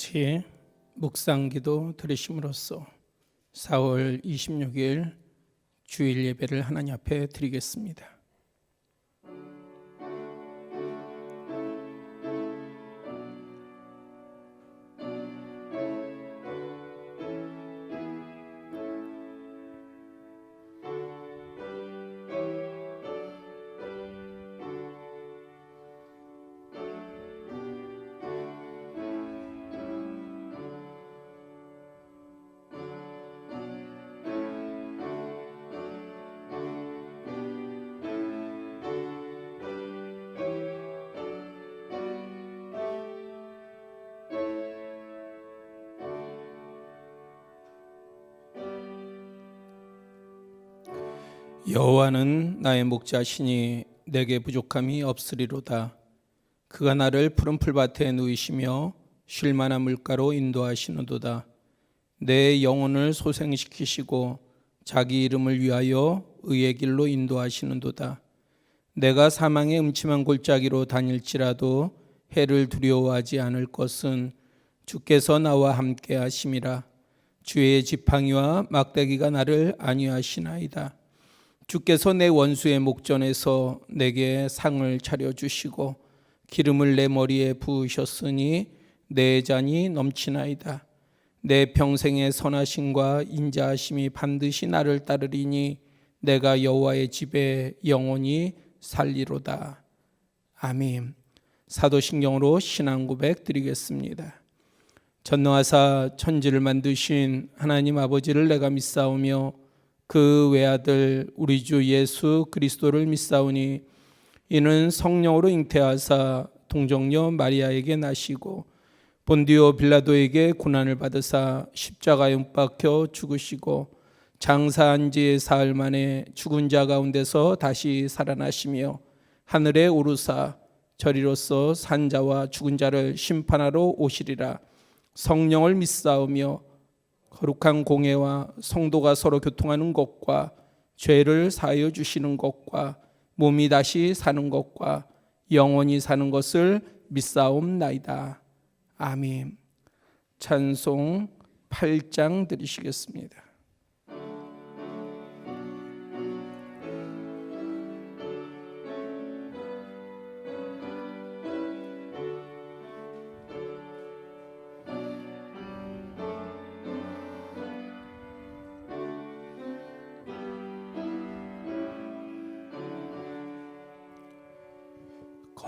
같이 묵상기도 들으심으로써 4월 26일 주일 예배를 하나님 앞에 드리겠습니다. 여호와는 나의 목자시니 내게 부족함이 없으리로다. 그가 나를 푸른 풀밭에 누이시며 쉴 만한 물가로 인도하시는도다. 내 영혼을 소생시키시고 자기 이름을 위하여 의의 길로 인도하시는도다. 내가 사망의 음침한 골짜기로 다닐지라도 해를 두려워하지 않을 것은 주께서 나와 함께 하심이라. 주의 지팡이와 막대기가 나를 안위하시나이다. 주께서 내 원수의 목전에서 내게 상을 차려주시고 기름을 내 머리에 부으셨으니 내 잔이 넘치나이다. 내 평생의 선하심과 인자하심이 반드시 나를 따르리니 내가 여호와의 집에 영원히 살리로다. 아멘. 사도신경으로 신앙 고백 드리겠습니다. 전능하사 천지를 만드신 하나님 아버지를 내가 믿사오며 그 외아들 우리 주 예수 그리스도를 믿사오니 이는 성령으로 잉태하사 동정녀 마리아에게 나시고 본디오 빌라도에게 고난을 받으사 십자가에 못 박혀 죽으시고 장사한 지 사흘 만에 죽은 자 가운데서 다시 살아나시며 하늘에 오르사 저리로서 산 자와 죽은 자를 심판하러 오시리라. 성령을 믿사오며 거룩한 공회와 성도가 서로 교통하는 것과 죄를 사하여 주시는 것과 몸이 다시 사는 것과 영원히 사는 것을 믿사옵나이다. 아멘. 찬송 8장 드리시겠습니다.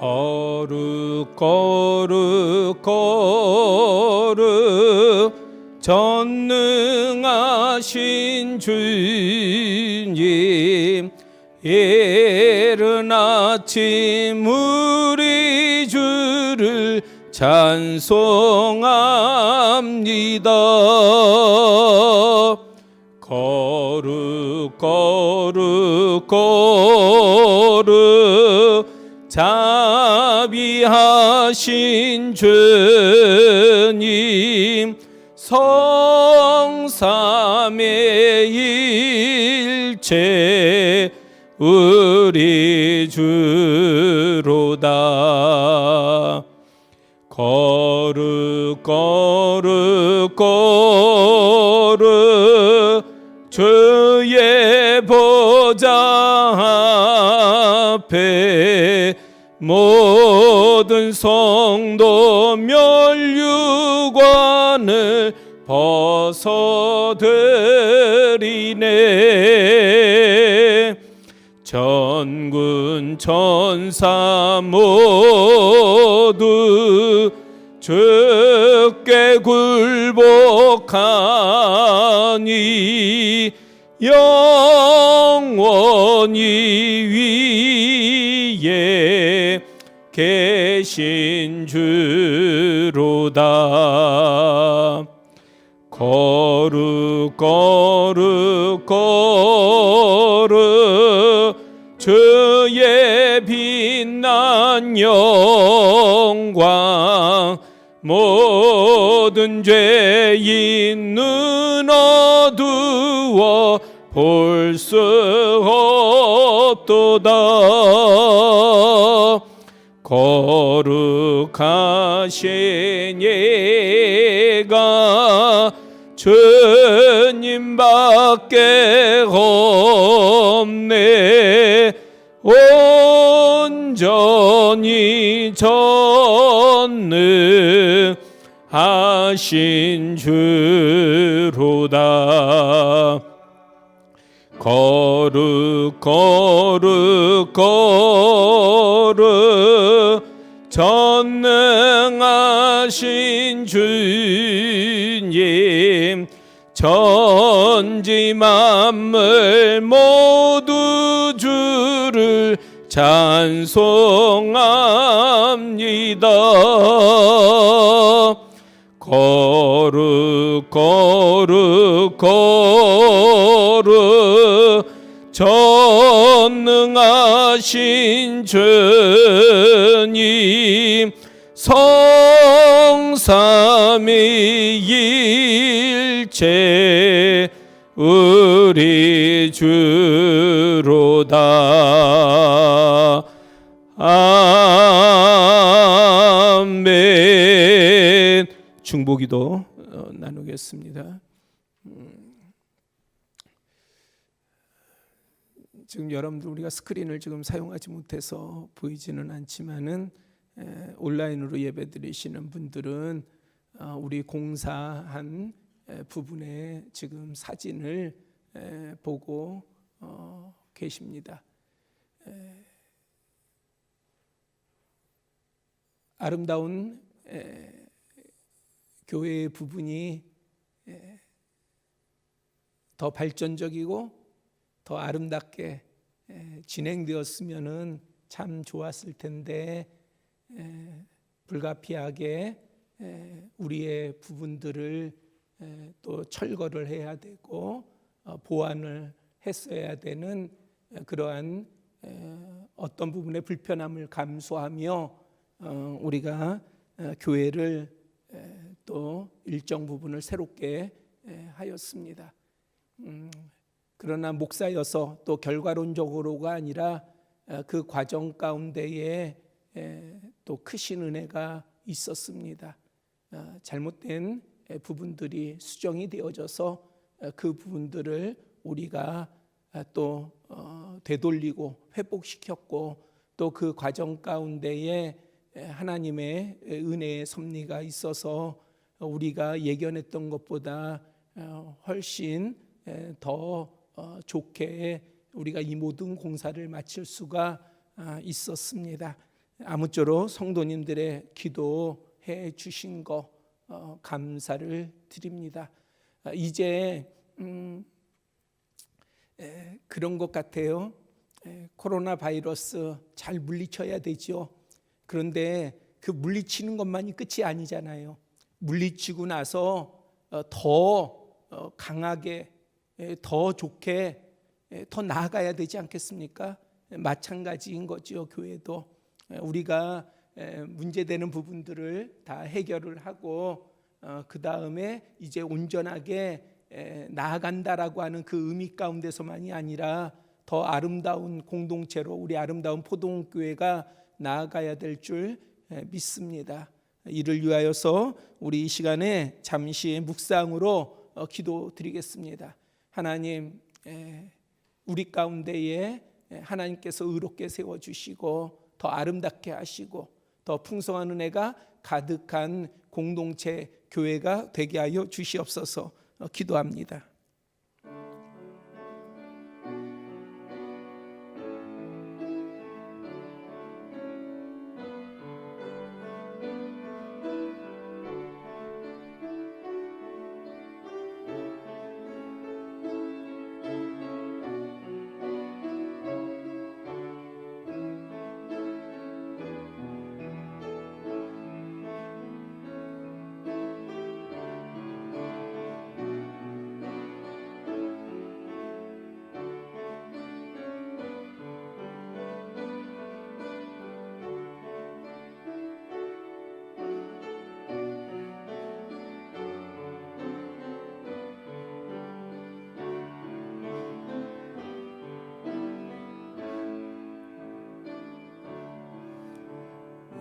거룩 거룩 거룩 전능하신 주님, 이른 아침 우리 주를 찬송합니다. 거룩 거룩 거룩 자비하신 주님, 성삼의 일체 우리 주로다. 거룩 거룩 거룩 주의 보좌 앞에 모든 성도 면류관을 벗어드리네. 전군 천사 모두 주께 굴복하니 영원히 위에 계신 주로다. 거룩 거룩 거룩 주의 빛난 영광, 모든 죄인 눈 어두워 볼 수 없도다. 거룩하신 주님밖에 없네. 온전히 전능하신 주로다. 거룩 거룩 거룩 전능하신 주님, 천지 만물 모두 주를 찬송합니다. 거룩 거룩 거룩 전능하신 주님, 성삼위일체 우리 주로다. 아멘. 중보기도 나누겠습니다. 지금 여러분들 우리가 스크린을 지금 사용하지 못해서 보이지는 않지만은 온라인으로 예배드리시는 분들은 우리 공사한 부분의 지금 사진을 보고 계십니다. 아름다운 교회의 부분이 더 발전적이고 더 아름답게 진행되었으면은 참 좋았을 텐데, 불가피하게 우리의 부분들을 또 철거를 해야 되고 보완을 했어야 되는 그러한 어떤 부분의 불편함을 감수하며 우리가 교회를 또 일정 부분을 새롭게 하였습니다. 그러나 목사여서 또 결과론적으로가 아니라 그 과정 가운데에 또 크신 은혜가 있었습니다. 잘못된 부분들이 수정이 되어져서 그 부분들을 우리가 또 되돌리고 회복시켰고, 또 그 과정 가운데에 하나님의 은혜의 섭리가 있어서 우리가 예견했던 것보다 훨씬 더 좋게 우리가 이 모든 공사를 마칠 수가 있었습니다. 아무쪼록 성도님들의 기도해 주신 거 감사를 드립니다. 이제 그런 것 같아요. 코로나 바이러스 잘 물리쳐야 되죠. 그런데 그 물리치는 것만이 끝이 아니잖아요. 물리치고 나서 더 강하게, 더 좋게, 더 나아가야 되지 않겠습니까? 마찬가지인 거죠. 교회도 우리가 문제되는 부분들을 다 해결을 하고 그 다음에 이제 온전하게 나아간다라고 하는 그 의미 가운데서만이 아니라 더 아름다운 공동체로 우리 아름다운 포동교회가 나아가야 될 줄 믿습니다. 이를 위하여서 우리 이 시간에 잠시 묵상으로 기도드리겠습니다. 하나님, 우리 가운데에 하나님께서 의롭게 세워주시고 더 아름답게 하시고 더 풍성한 은혜가 가득한 공동체 교회가 되게 하여 주시옵소서 기도합니다.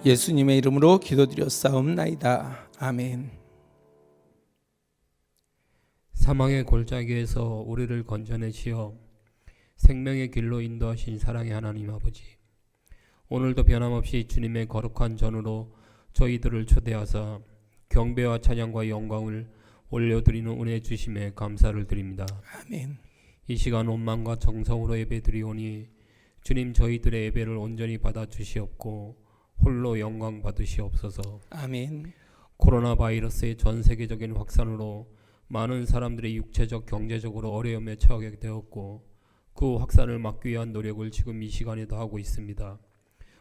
예수님의 이름으로 기도드렸사옵나이다. 아멘. 사망의 골짜기에서 우리를 건져내시어 생명의 길로 인도하신 사랑의 하나님 아버지, 오늘도 변함없이 주님의 거룩한 전으로 저희들을 초대하사 경배와 찬양과 영광을 올려드리는 은혜 주심에 감사를 드립니다. 아멘. 이 시간 온 마음과 정성으로 예배드리오니 주님, 저희들의 예배를 온전히 받아주시옵고 홀로 영광 받으시옵소서. 아멘. 코로나 바이러스의 전 세계적인 확산으로 많은 사람들이 육체적, 경제적으로 어려움에 처하게 되었고 그 확산을 막기 위한 노력을 지금 이 시간에도 하고 있습니다.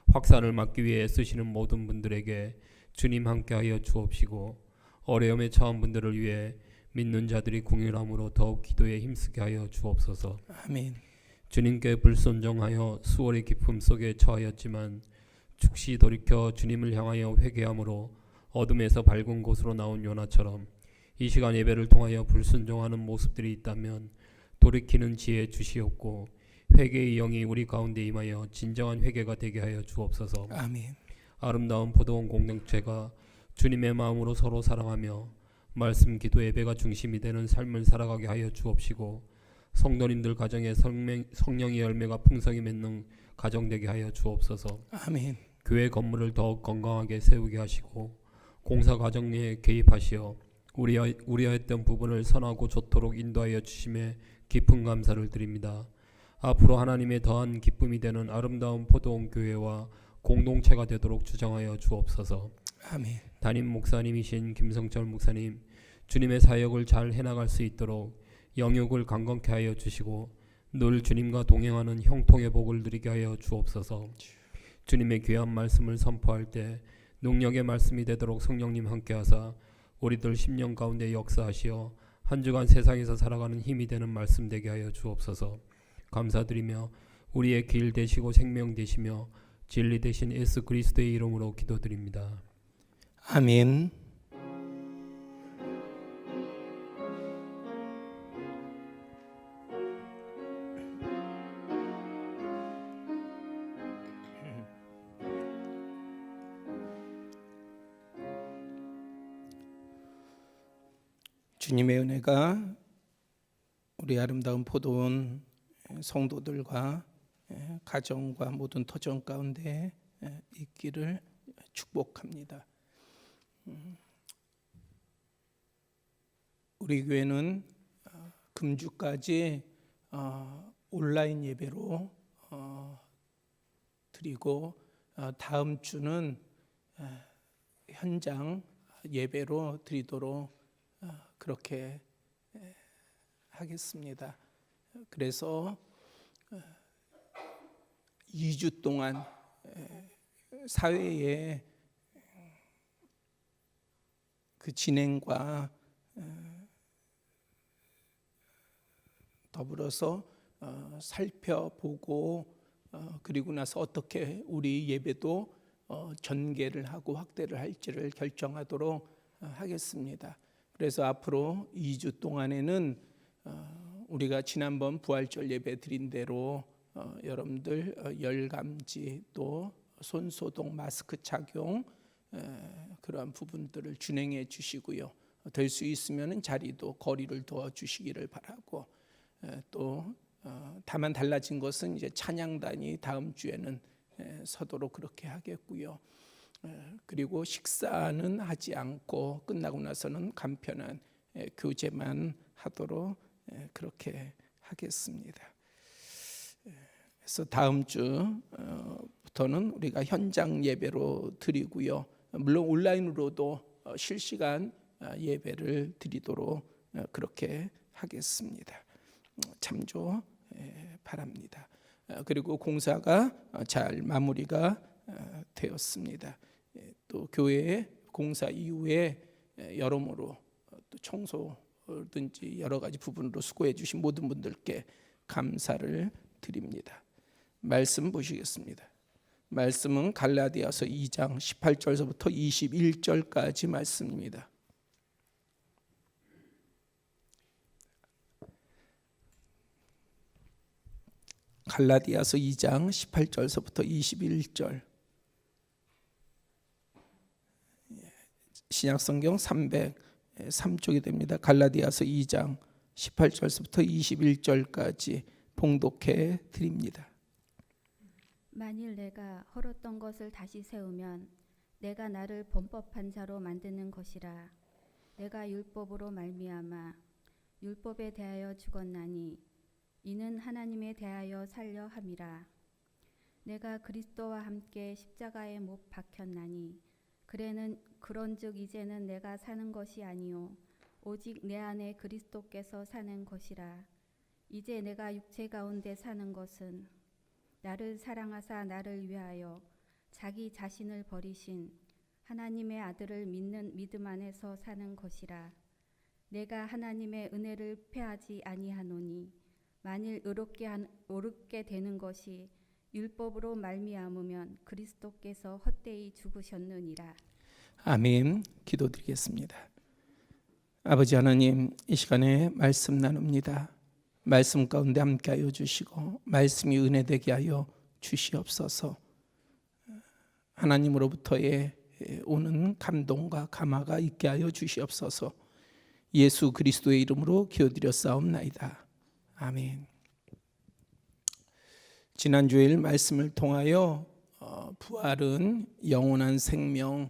확산을 막기 위해 애쓰시는 모든 분들에게 주님 함께하여 주옵시고 어려움에 처한 분들을 위해 믿는 자들이 궁휼함으로 더욱 기도에 힘쓰게 하여 주옵소서. 아멘. 주님께 불순종하여 수월의 기품 속에 처하였지만 즉시 돌이켜 주님을 향하여 회개함으로 어둠에서 밝은 곳으로 나온 요나처럼 이 시간 예배를 통하여 불순종하는 모습들이 있다면 돌이키는 지혜 주시옵고 회개의 영이 우리 가운데 임하여 진정한 회개가 되게 하여 주옵소서. 아멘. 아름다운 포도원 공동체가 주님의 마음으로 서로 사랑하며 말씀, 기도, 예배가 중심이 되는 삶을 살아가게 하여 주옵시고 성도님들 가정에 성령의 열매가 풍성히 맺는 가정 되게 하여 주옵소서. 아멘. 교회 건물을 더욱 건강하게 세우게 하시고 공사 과정에 개입하시어 우려했던 부분을 선하고 좋도록 인도하여 주심에 깊은 감사를 드립니다. 앞으로 하나님의 더한 기쁨이 되는 아름다운 포도원 교회와 공동체가 되도록 주장하여 주옵소서. 아멘. 담임 목사님이신 김성철 목사님, 주님의 사역을 잘 해나갈 수 있도록 영역을 강건케 하여 주시고 늘 주님과 동행하는 형통의 복을 누리게 하여 주옵소서. 주님의 귀한 말씀을 선포할 때 능력의 말씀이 되도록 성령님 함께하사 우리들 10년 가운데 역사하시어 한 주간 세상에서 살아가는 힘이 되는 말씀 되게 하여 주옵소서. 감사드리며 우리의 길 되시고 생명 되시며 진리 되신 예수 그리스도의 이름으로 기도드립니다. 아멘. 주님의 은혜가 우리 아름다운 포도원 성도들과 가정과 모든 터전 가운데 있기를 축복합니다. 우리 교회는 금주까지 온라인 예배로 드리고 다음 주는 현장 예배로 드리도록 그렇게 하겠습니다. 그래서 2주 동안 사회의 그 진행과 더불어서 살펴보고 그리고 나서 어떻게 우리 예배도 전개를 하고 확대를 할지를 결정하도록 하겠습니다. 그래서 앞으로 2주 동안에는 우리가 지난번 부활절 예배 드린 대로 여러분들 열감지 또 손소독 마스크 착용 그러한 부분들을 준행해 주시고요. 될 수 있으면 자리도 거리를 둬 주시기를 바라고 또 다만 달라진 것은 이제 찬양단이 다음 주에는 서도록 그렇게 하겠고요. 그리고 식사는 하지 않고 끝나고 나서는 간편한 교제만 하도록 그렇게 하겠습니다. 그래서 다음 주부터는 우리가 현장 예배로 드리고요. 물론 온라인으로도 실시간 예배를 드리도록 그렇게 하겠습니다. 참조 바랍니다. 그리고 공사가 잘 마무리가 되었습니다. 또 교회 공사 이후에 여러모로 또 청소든지 여러 가지 부분으로 수고해 주신 모든 분들께 감사를 드립니다. 말씀 보시겠습니다. 말씀은 갈라디아서 2장 18절서부터 21절까지 말씀입니다. 갈라디아서 2장 18절서부터 21절. 신약성경 303쪽이 됩니다. 갈라디아서 2장 18절부터 21절까지 봉독해 드립니다. 만일 내가 헐었던 것을 다시 세우면 내가 나를 범법한 자로 만드는 것이라. 내가 율법으로 말미암아 율법에 대하여 죽었나니 이는 하나님에 대하여 살려 함이라. 내가 그리스도와 함께 십자가에 못 박혔나니 그런즉 이제는 내가 사는 것이 아니요 오직 내 안에 그리스도께서 사는 것이라. 이제 내가 육체 가운데 사는 것은 나를 사랑하사 나를 위하여 자기 자신을 버리신 하나님의 아들을 믿는 믿음 안에서 사는 것이라. 내가 하나님의 은혜를 패하지 아니하노니 만일 의롭게 되는 것이 율법으로 말미암으면 그리스도께서 헛되이 죽으셨느니라. 아멘. 기도드리겠습니다. 아버지 하나님, 이 시간에 말씀 나눕니다. 말씀 가운데 함께하여 주시고 말씀이 은혜되게 하여 주시옵소서. 하나님으로부터의 오는 감동과 감화가 있게 하여 주시옵소서. 예수 그리스도의 이름으로 기도드렸사옵나이다. 아멘. 지난 주일 말씀을 통하여 부활은 영원한 생명,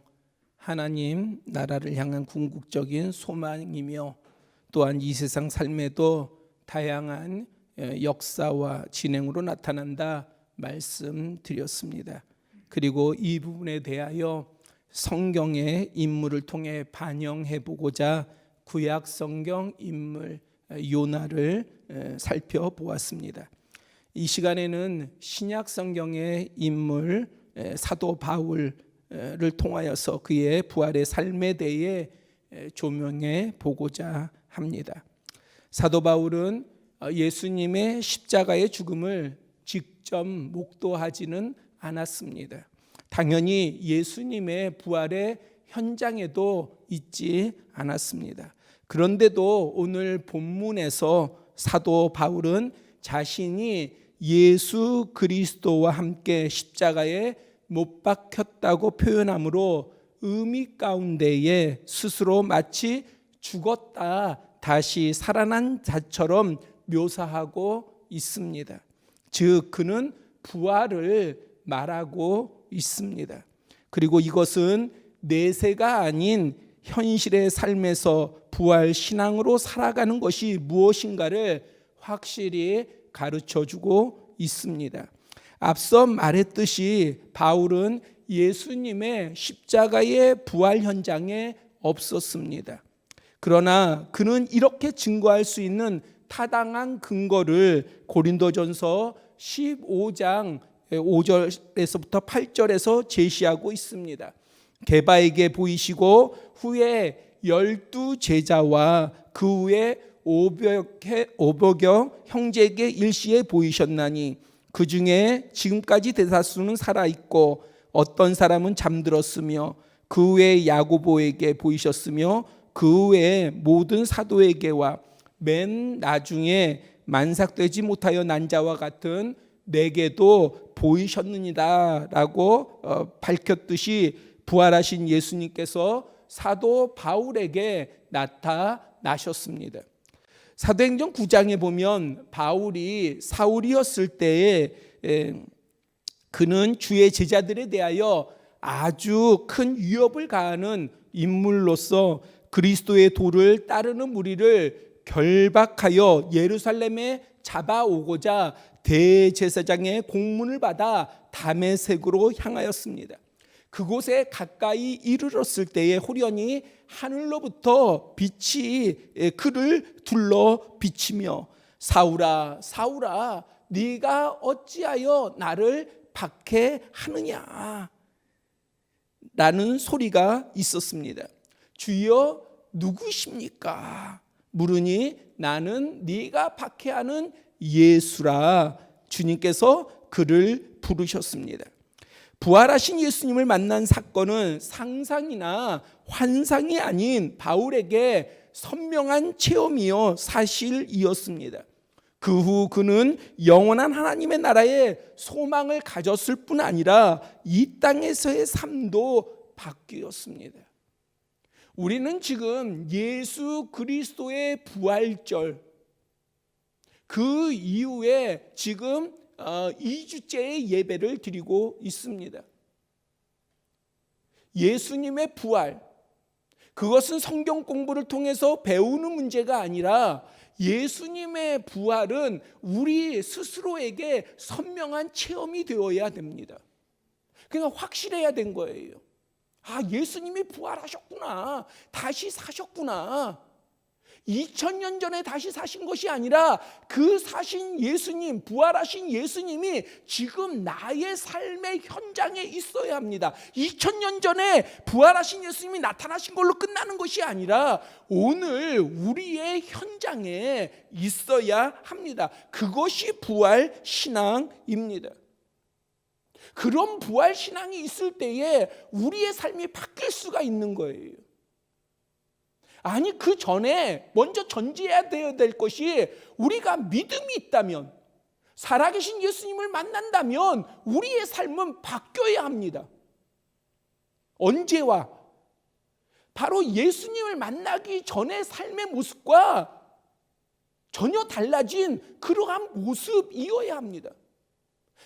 하나님 나라를 향한 궁극적인 소망이며 또한 이 세상 삶에도 다양한 역사와 진행으로 나타난다 말씀드렸습니다. 그리고 이 부분에 대하여 성경의 인물을 통해 반영해 보고자 구약 성경 인물 요나를 살펴보았습니다. 이 시간에는 신약 성경의 인물 사도 바울을 통하여서 그의 부활의 삶에 대해 조명해 보고자 합니다. 사도 바울은 예수님의 십자가의 죽음을 직접 목도하지는 않았습니다. 당연히 예수님의 부활의 현장에도 있지 않았습니다. 그런데도 오늘 본문에서 사도 바울은 자신이 예수 그리스도와 함께 십자가에 못 박혔다고 표현함으로 의미 가운데에 스스로 마치 죽었다 다시 살아난 자처럼 묘사하고 있습니다. 즉 그는 부활을 말하고 있습니다. 그리고 이것은 내세가 아닌 현실의 삶에서 부활 신앙으로 살아가는 것이 무엇인가를 확실히 가르쳐주고 있습니다. 앞서 말했듯이 바울은 예수님의 십자가의 부활 현장에 없었습니다. 그러나 그는 이렇게 증거할 수 있는 타당한 근거를 고린도전서 15장 5절에서부터 8절에서 제시하고 있습니다. 게바에게 보이시고 후에 12제자와 그 후에 500여 형제에게 일시에 보이셨나니 그 중에 지금까지 대다수는 살아있고 어떤 사람은 잠들었으며 그 후에 야고보에게 보이셨으며 그 후에 모든 사도에게와 맨 나중에 만삭되지 못하여 난 자와 같은 내게도 보이셨느니라 라고 밝혔듯이 부활하신 예수님께서 사도 바울에게 나타나셨습니다. 사도행전 9장에 보면 바울이 사울이었을 때에 그는 주의 제자들에 대하여 아주 큰 위협을 가하는 인물로서 그리스도의 도를 따르는 무리를 결박하여 예루살렘에 잡아오고자 대제사장의 공문을 받아 다메섹으로 향하였습니다. 그곳에 가까이 이르렀을 때에 호련히 하늘로부터 빛이 그를 둘러 비치며 사울아 사울아 네가 어찌하여 나를 박해하느냐 라는 소리가 있었습니다. 주여 누구십니까? 물으니 나는 네가 박해하는 예수라. 주님께서 그를 부르셨습니다. 부활하신 예수님을 만난 사건은 상상이나 환상이 아닌 바울에게 선명한 체험이요 사실이었습니다. 그 후 그는 영원한 하나님의 나라에 소망을 가졌을 뿐 아니라 이 땅에서의 삶도 바뀌었습니다. 우리는 지금 예수 그리스도의 부활절, 그 이후에 지금 2주째의 예배를 드리고 있습니다. 예수님의 부활, 그것은 성경 공부를 통해서 배우는 문제가 아니라 예수님의 부활은 우리 스스로에게 선명한 체험이 되어야 됩니다. 그러니까 확실해야 된 거예요. 아, 예수님이 부활하셨구나. 다시 사셨구나. 2000년 전에 다시 사신 것이 아니라 그 사신 예수님, 부활하신 예수님이 지금 나의 삶의 현장에 있어야 합니다. 2000년 전에 부활하신 예수님이 나타나신 걸로 끝나는 것이 아니라 오늘 우리의 현장에 있어야 합니다. 그것이 부활 신앙입니다. 그런 부활 신앙이 있을 때에 우리의 삶이 바뀔 수가 있는 거예요. 아니, 그 전에 먼저 전제해야 될 것이 우리가 믿음이 있다면, 살아계신 예수님을 만난다면 우리의 삶은 바뀌어야 합니다. 언제와? 바로 예수님을 만나기 전의 삶의 모습과 전혀 달라진 그러한 모습이어야 합니다.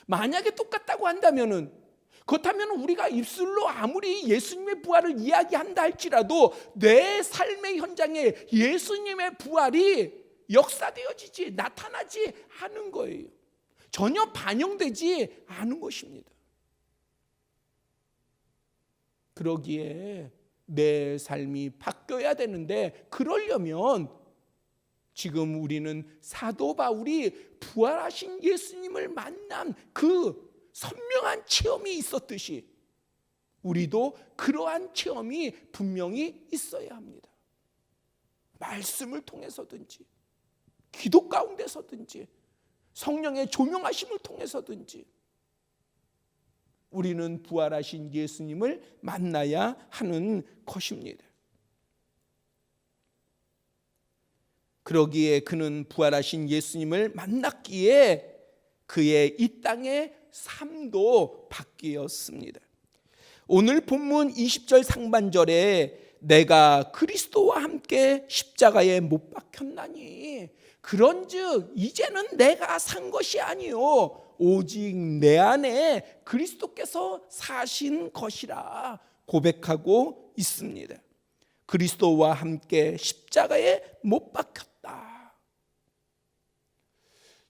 만약에 똑같다고 한다면은, 그렇다면 우리가 입술로 아무리 예수님의 부활을 이야기한다 할지라도 내 삶의 현장에 예수님의 부활이 역사되어지지, 나타나지 않은 거예요. 전혀 반영되지 않은 것입니다. 그러기에 내 삶이 바뀌어야 되는데, 그러려면 지금 우리는 사도 바울이 부활하신 예수님을 만난 그 선명한 체험이 있었듯이 우리도 그러한 체험이 분명히 있어야 합니다. 말씀을 통해서든지, 기도 가운데서든지, 성령의 조명하심을 통해서든지 우리는 부활하신 예수님을 만나야 하는 것입니다. 그러기에 그는 부활하신 예수님을 만났기에 그의 이 땅의 삶도 바뀌었습니다. 오늘 본문 20절 상반절에 내가 그리스도와 함께 십자가에 못 박혔나니 그런즉 이제는 내가 산 것이 아니요 오직 내 안에 그리스도께서 사신 것이라 고백하고 있습니다. 그리스도와 함께 십자가에 못 박혔다.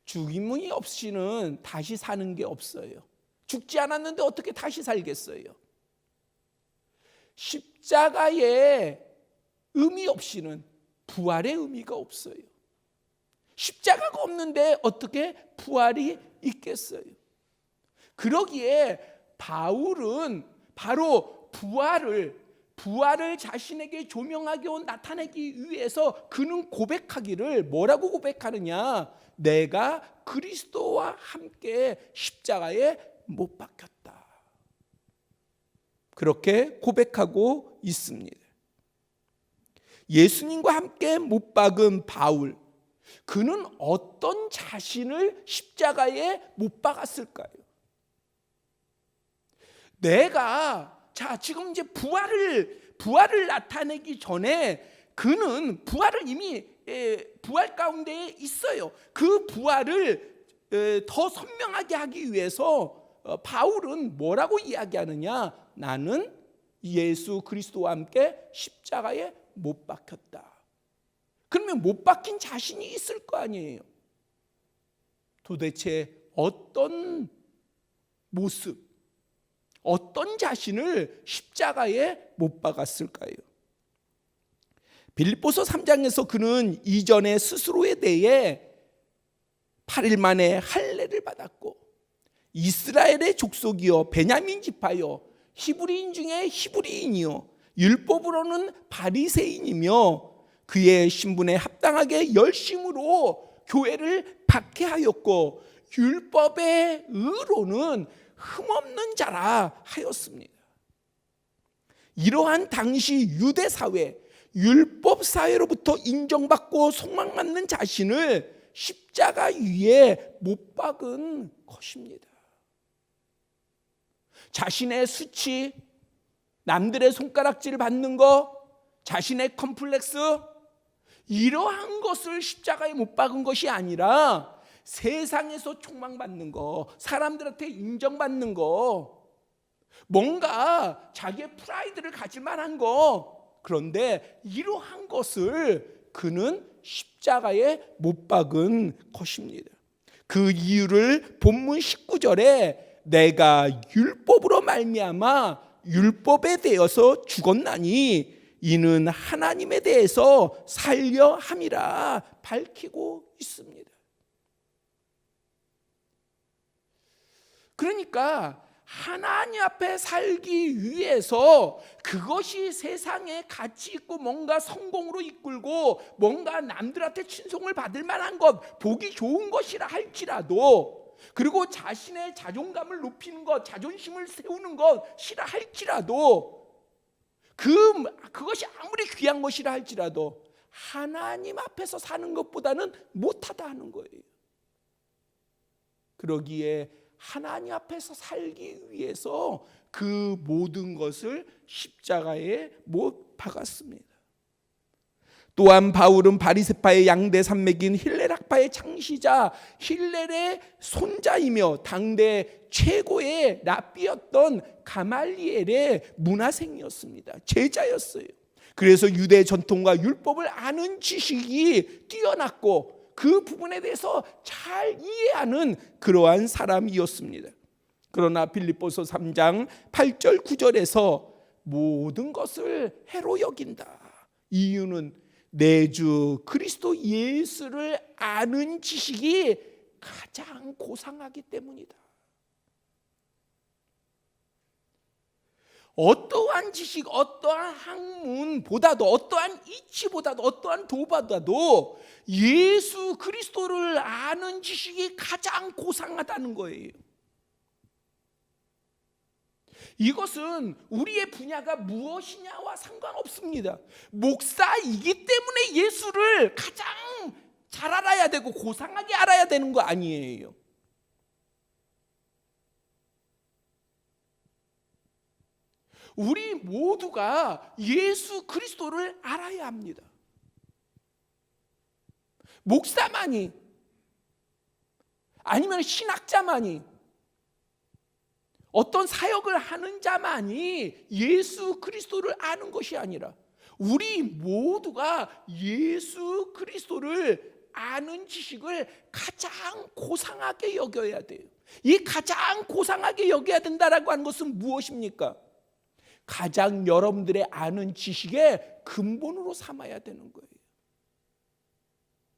죽음이 없이는 다시 사는 게 없어요. 죽지 않았는데 어떻게 다시 살겠어요? 십자가의 의미 없이는 부활의 의미가 없어요. 십자가가 없는데 어떻게 부활이 있겠어요? 그러기에 바울은 바로 부활을 자신에게 조명하게 나타내기 위해서 그는 고백하기를 뭐라고 고백하느냐? 내가 그리스도와 함께 십자가에 못 박혔다. 그렇게 고백하고 있습니다. 예수님과 함께 못 박은 바울, 그는 어떤 자신을 십자가에 못 박았을까요? 내가 지금 이제 부활을 나타내기 전에 그는 부활을 이미 부활 가운데에 있어요. 그 부활을 더 선명하게 하기 위해서 바울은 뭐라고 이야기하느냐? 나는 예수 그리스도와 함께 십자가에 못 박혔다. 그러면 못 박힌 자신이 있을 거 아니에요. 도대체 어떤 모습, 어떤 자신을 십자가에 못 박았을까요? 빌립보서 3장에서 그는 이전에 스스로에 대해 8일 만에 할례를 받았고 이스라엘의 족속이요 베냐민 지파요 히브리인 중에 히브리인이요 율법으로는 바리새인이며 그의 신분에 합당하게 열심으로 교회를 박해하였고 율법의 의로는 흠없는 자라 하였습니다. 이러한 당시 유대 사회, 율법 사회로부터 인정받고 소망받는 자신을 십자가 위에 못 박은 것입니다. 자신의 수치, 남들의 손가락질 받는 거, 자신의 컴플렉스, 이러한 것을 십자가에 못 박은 것이 아니라 세상에서 촉망받는 거, 사람들한테 인정받는 거, 뭔가 자기의 프라이드를 가질 만한 거, 그런데 이러한 것을 그는 십자가에 못 박은 것입니다. 그 이유를 본문 19절에 내가 율법으로 말미암아 율법에 대해서 죽었나니 이는 하나님에 대해서 살려 함이라 밝히고 있습니다. 그러니까 하나님 앞에 살기 위해서 그것이 세상에 가치 있고 뭔가 성공으로 이끌고 뭔가 남들한테 칭송을 받을 만한 것, 보기 좋은 것이라 할지라도, 그리고 자신의 자존감을 높이는 것, 자존심을 세우는 것이라 할지라도, 그것이 아무리 귀한 것이라 할지라도 하나님 앞에서 사는 것보다는 못하다 하는 거예요. 그러기에 하나님 앞에서 살기 위해서 그 모든 것을 십자가에 못 박았습니다. 또한 바울은 바리새파의 양대 산맥인 힐렐학파의 창시자 힐렐의 손자이며 당대 최고의 랍비였던 가말리엘의 문화생이었습니다. 제자였어요. 그래서 유대 전통과 율법을 아는 지식이 뛰어났고 그 부분에 대해서 잘 이해하는 그러한 사람이었습니다. 그러나 빌립보서 3장 8절 9절에서 모든 것을 해로 여긴다. 이유는 내 주 그리스도 예수를 아는 지식이 가장 고상하기 때문이다. 어떠한 지식, 어떠한 학문보다도, 어떠한 이치보다도, 어떠한 도보다도 예수 그리스도를 아는 지식이 가장 고상하다는 거예요. 이것은 우리의 분야가 무엇이냐와 상관없습니다. 목사이기 때문에 예수를 가장 잘 알아야 되고 고상하게 알아야 되는 거 아니에요. 우리 모두가 예수 그리스도를 알아야 합니다. 목사만이, 아니면 신학자만이, 어떤 사역을 하는 자만이 예수 그리스도를 아는 것이 아니라 우리 모두가 예수 그리스도를 아는 지식을 가장 고상하게 여겨야 돼요. 이 가장 고상하게 여겨야 된다라고 하는 것은 무엇입니까? 가장 여러분들의 아는 지식의 근본으로 삼아야 되는 거예요.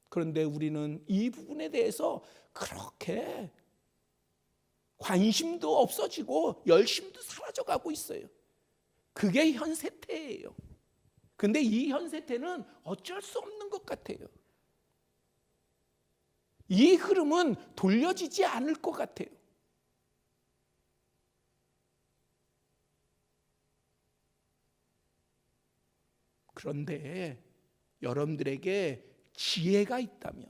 그런데 우리는 이 부분에 대해서 그렇게 관심도 없어지고 열심도 사라져가고 있어요. 그게 현 세태예요. 근데 이 현 세태는 어쩔 수 없는 것 같아요. 이 흐름은 돌려지지 않을 것 같아요. 그런데 여러분들에게 지혜가 있다면,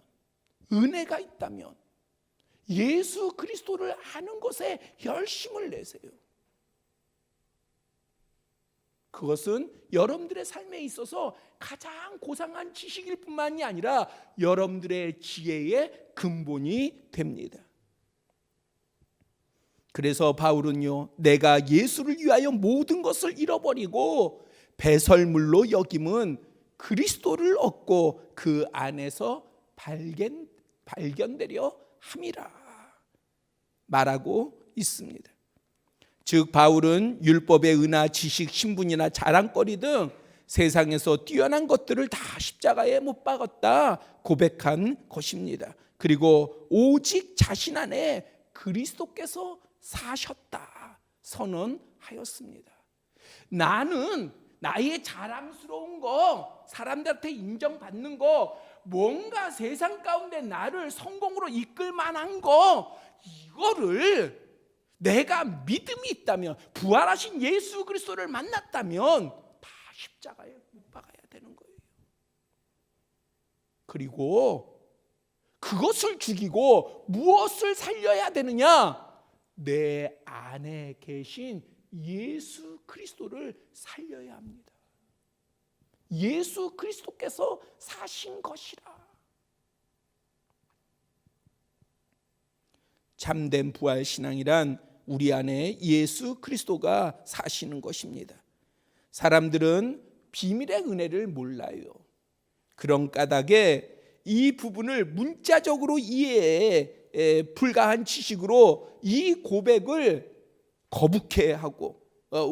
은혜가 있다면 예수 그리스도를 아는 것에 열심을 내세요. 그것은 여러분들의 삶에 있어서 가장 고상한 지식일 뿐만이 아니라 여러분들의 지혜의 근본이 됩니다. 그래서 바울은요, 내가 예수를 위하여 모든 것을 잃어버리고 배설물로 여김은 그리스도를 얻고 그 안에서 발견되려 함이라 말하고 있습니다. 즉 바울은 율법의 은하, 지식, 신분이나 자랑거리 등 세상에서 뛰어난 것들을 다 십자가에 못 박았다 고백한 것입니다. 그리고 오직 자신 안에 그리스도께서 사셨다 선언하였습니다. 나는 나의 자랑스러운 거, 사람들한테 인정받는 거, 뭔가 세상 가운데 나를 성공으로 이끌 만한 거, 이거를 내가 믿음이 있다면, 부활하신 예수 그리스도를 만났다면 다 십자가에 못 박아야 되는 거예요. 그리고 그것을 죽이고 무엇을 살려야 되느냐? 내 안에 계신 예수 그리스도를 살려야 합니다. 예수 그리스도께서 사신 것이라. 참된 부활 신앙이란 우리 안에 예수 그리스도가 사시는 것입니다. 사람들은 비밀의 은혜를 몰라요. 그런 까닭에 이 부분을 문자적으로 이해에 불과한 지식으로 이 고백을 거북해하고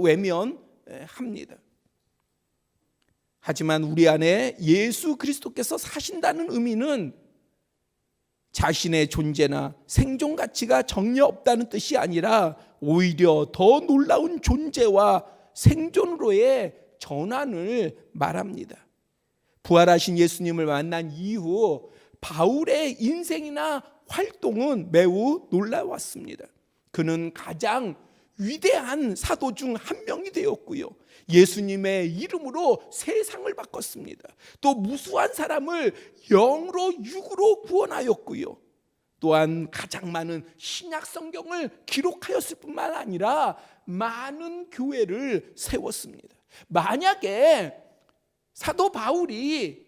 외면합니다. 하지만 우리 안에 예수 그리스도께서 사신다는 의미는 자신의 존재나 생존 가치가 전혀 없다는 뜻이 아니라 오히려 더 놀라운 존재와 생존으로의 전환을 말합니다. 부활하신 예수님을 만난 이후 바울의 인생이나 활동은 매우 놀라웠습니다. 그는 가장 위대한 사도 중 한 명이 되었고요. 예수님의 이름으로 세상을 바꿨습니다. 또 무수한 사람을 영으로 육으로 구원하였고요. 또한 가장 많은 신약 성경을 기록하였을 뿐만 아니라 많은 교회를 세웠습니다. 만약에 사도 바울이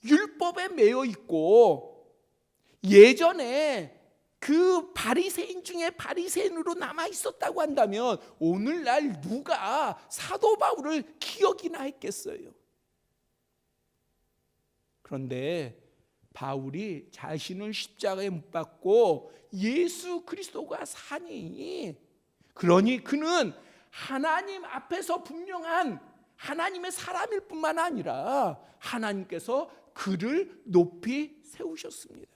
율법에 매여 있고 예전에 그 바리새인 중에 바리새인으로 남아 있었다고 한다면 오늘날 누가 사도 바울을 기억이나 했겠어요? 그런데 바울이 자신을 십자가에 못 박고 예수 그리스도가 사니, 그러니 그는 하나님 앞에서 분명한 하나님의 사람일 뿐만 아니라 하나님께서 그를 높이 세우셨습니다.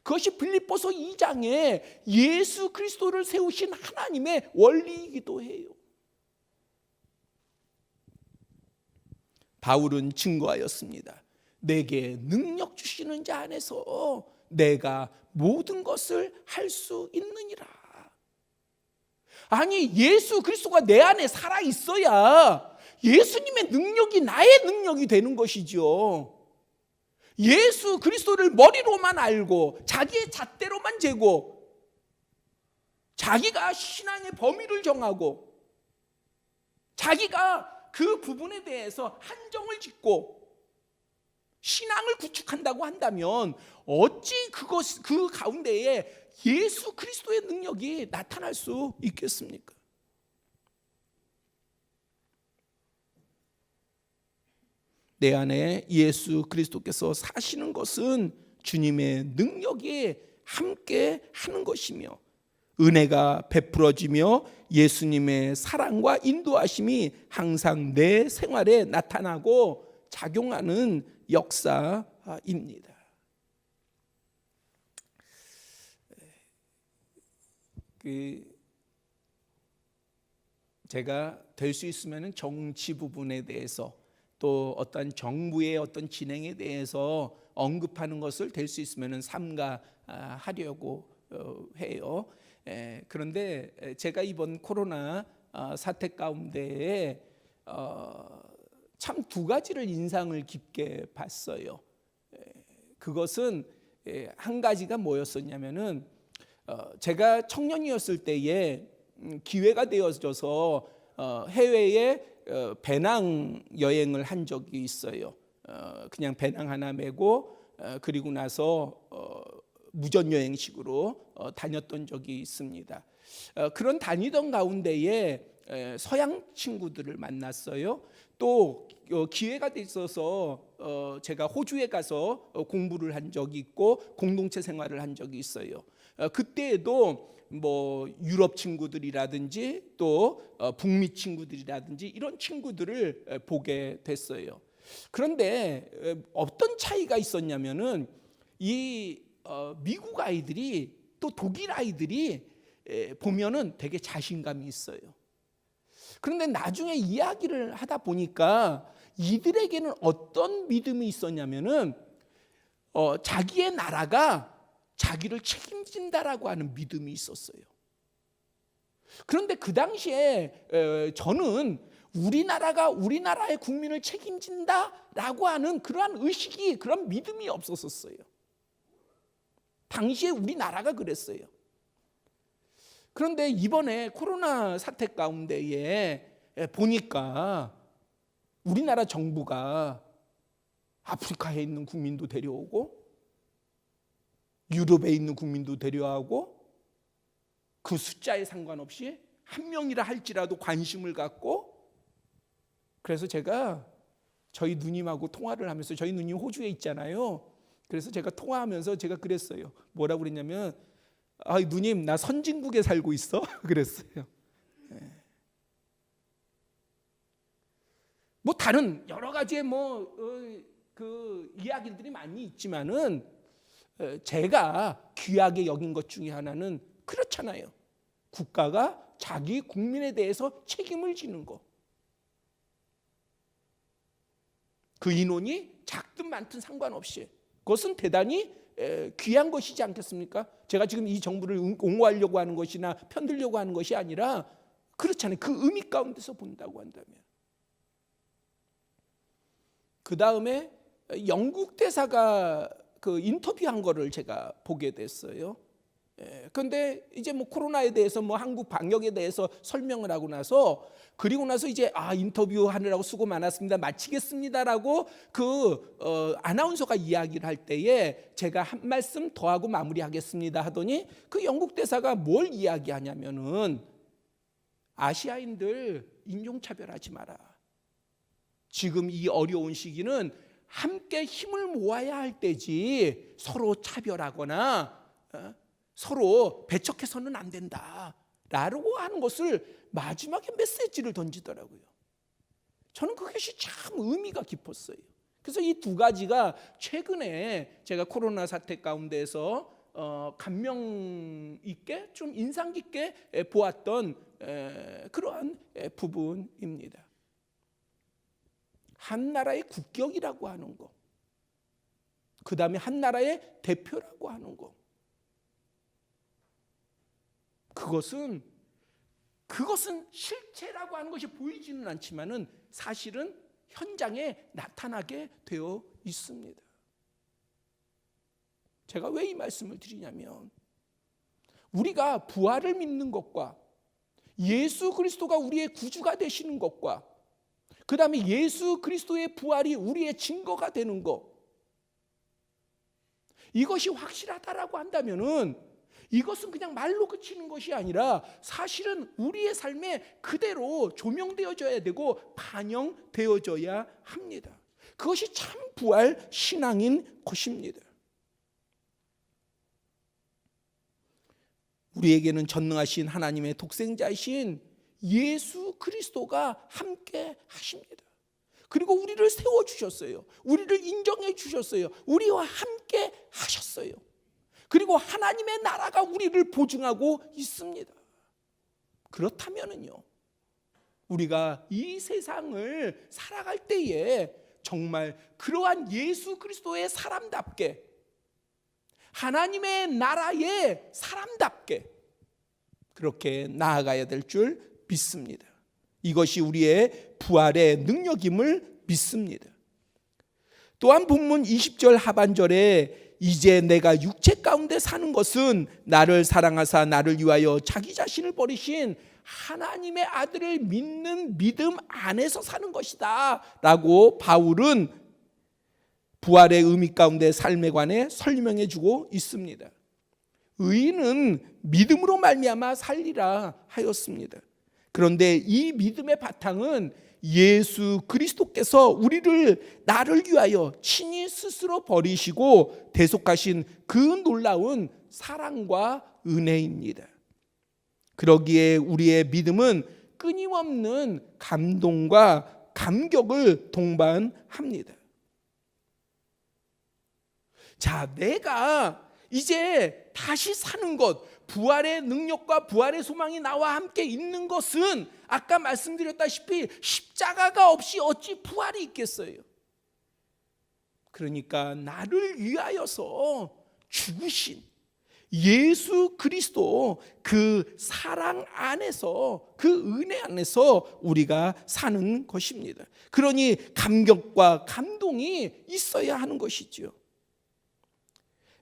그것이 빌립보서 2장에 예수 그리스도를 세우신 하나님의 원리이기도 해요. 바울은 증거하였습니다. 내게 능력 주시는 자 안에서 내가 모든 것을 할 수 있느니라. 아니, 예수 그리스도가 내 안에 살아 있어야 예수님의 능력이 나의 능력이 되는 것이죠. 예수 그리스도를 머리로만 알고 자기의 잣대로만 재고 자기가 신앙의 범위를 정하고 자기가 그 부분에 대해서 한정을 짓고 신앙을 구축한다고 한다면 어찌 그 가운데에 예수 그리스도의 능력이 나타날 수 있겠습니까? 내 안에 예수 그리스도께서 사시는 것은 주님의 능력이 함께 하는 것이며 은혜가 베풀어지며 예수님의 사랑과 인도하심이 항상 내 생활에 나타나고 작용하는 역사입니다. 제가 될 수 있으면 정치 부분에 대해서 또 어떤 정부의 어떤 진행에 대해서 언급하는 것을 될 수 있으면 삼가하려고 해요. 그런데 제가 이번 코로나 사태 가운데에 참 두 가지를 인상을 깊게 봤어요. 그것은 한 가지가 뭐였었냐면은 제가 청년이었을 때에 기회가 되어져서 해외에 배낭 여행을 한 적이 있어요. 그냥 배낭 하나 메고 그리고 나서 무전 여행식으로 다녔던 적이 있습니다. 그런 다니던 가운데에 서양 친구들을 만났어요. 또 기회가 돼 있어서 제가 호주에 가서 공부를 한 적이 있고 공동체 생활을 한 적이 있어요. 그때에도 뭐 유럽 친구들이라든지 또 북미 친구들이라든지 이런 친구들을 보게 됐어요. 그런데 어떤 차이가 있었냐면은 이 미국 아이들이 또 독일 아이들이 보면은 되게 자신감이 있어요. 그런데 나중에 이야기를 하다 보니까 이들에게는 어떤 믿음이 있었냐면은 자기의 나라가 자기를 책임진다라고 하는 믿음이 있었어요. 그런데 그 당시에 저는 우리나라가 우리나라의 국민을 책임진다라고 하는 그러한 의식이, 그런 믿음이 없었어요. 당시에 우리나라가 그랬어요. 그런데 이번에 코로나 사태 가운데에 보니까 우리나라 정부가 아프리카에 있는 국민도 데려오고 유럽에 있는 국민도 데려오고 그 숫자에 상관없이 한 명이라 할지라도 관심을 갖고, 그래서 제가 저희 누님하고 통화를 하면서, 저희 누님 호주에 있잖아요. 그래서 제가 통화하면서 제가 그랬어요. 뭐라고 그랬냐면, 누님 나 선진국에 살고 있어. 그랬어요. 뭐 다른 여러 가지의 그 이야기들이 많이 있지만은 제가 귀하게 여긴 것 중에 하나는 그렇잖아요. 국가가 자기 국민에 대해서 책임을 지는 거. 그 인원이 작든 많든 상관없이 그것은 대단히 귀한 것이지 않겠습니까? 제가 지금 이 정부를 옹호하려고 하는 것이나 편들려고 하는 것이 아니라 그렇잖아요. 그 의미 가운데서 본다고 한다면. 그 다음에 영국 대사가 그 인터뷰한 거를 제가 보게 됐어요. 그런데 이제 뭐 코로나에 대해서 뭐 한국 방역에 대해서 설명을 하고 나서, 그리고 나서 이제 인터뷰하느라고 수고 많았습니다, 마치겠습니다라고 그 아나운서가 이야기를 할 때에 제가 한 말씀 더 하고 마무리하겠습니다 하더니 그 영국 대사가 뭘 이야기하냐면은, 아시아인들 인종차별하지 마라. 지금 이 어려운 시기는 함께 힘을 모아야 할 때지 서로 차별하거나 서로 배척해서는 안 된다 라고 하는 것을 마지막에 메시지를 던지더라고요. 저는 그것이 참 의미가 깊었어요. 그래서 이 두 가지가 최근에 제가 코로나 사태 가운데서 감명 있게 좀 인상 깊게 보았던 그러한 부분입니다. 한 나라의 국격이라고 하는 거, 그 다음에 한 나라의 대표라고 하는 거, 그것은 실체라고 하는 것이 보이지는 않지만은 사실은 현장에 나타나게 되어 있습니다. 제가 왜 이 말씀을 드리냐면, 우리가 부활을 믿는 것과 예수 그리스도가 우리의 구주가 되시는 것과 그 다음에 예수 그리스도의 부활이 우리의 증거가 되는 것, 이것이 확실하다라고 한다면은 이것은 그냥 말로 그치는 것이 아니라 사실은 우리의 삶에 그대로 조명되어져야 되고 반영되어져야 합니다. 그것이 참 부활 신앙인 것입니다. 우리에게는 전능하신 하나님의 독생자이신 예수 그리스도가 함께 하십니다. 그리고 우리를 세워주셨어요. 우리를 인정해 주셨어요. 우리와 함께 하셨어요. 그리고 하나님의 나라가 우리를 보증하고 있습니다. 그렇다면은요, 우리가 이 세상을 살아갈 때에 정말 그러한 예수 그리스도의 사람답게, 하나님의 나라의 사람답게 그렇게 나아가야 될 줄 믿습니다. 이것이 우리의 부활의 능력임을 믿습니다. 또한 본문 20절 하반절에 이제 내가 육체 가운데 사는 것은 나를 사랑하사 나를 위하여 자기 자신을 버리신 하나님의 아들을 믿는 믿음 안에서 사는 것이다 라고 바울은 부활의 의미 가운데 삶에 관해 설명해 주고 있습니다. 의인은 믿음으로 말미암아 살리라 하였습니다. 그런데 이 믿음의 바탕은 예수 그리스도께서 나를 위하여 친히 스스로 버리시고 대속하신 그 놀라운 사랑과 은혜입니다. 그러기에 우리의 믿음은 끊임없는 감동과 감격을 동반합니다. 자, 내가 이제 다시 사는 것, 부활의 능력과 부활의 소망이 나와 함께 있는 것은 아까 말씀드렸다시피 십자가가 없이 어찌 부활이 있겠어요? 그러니까 나를 위하여서 죽으신 예수 그리스도 그 사랑 안에서, 그 은혜 안에서 우리가 사는 것입니다. 그러니 감격과 감동이 있어야 하는 것이죠.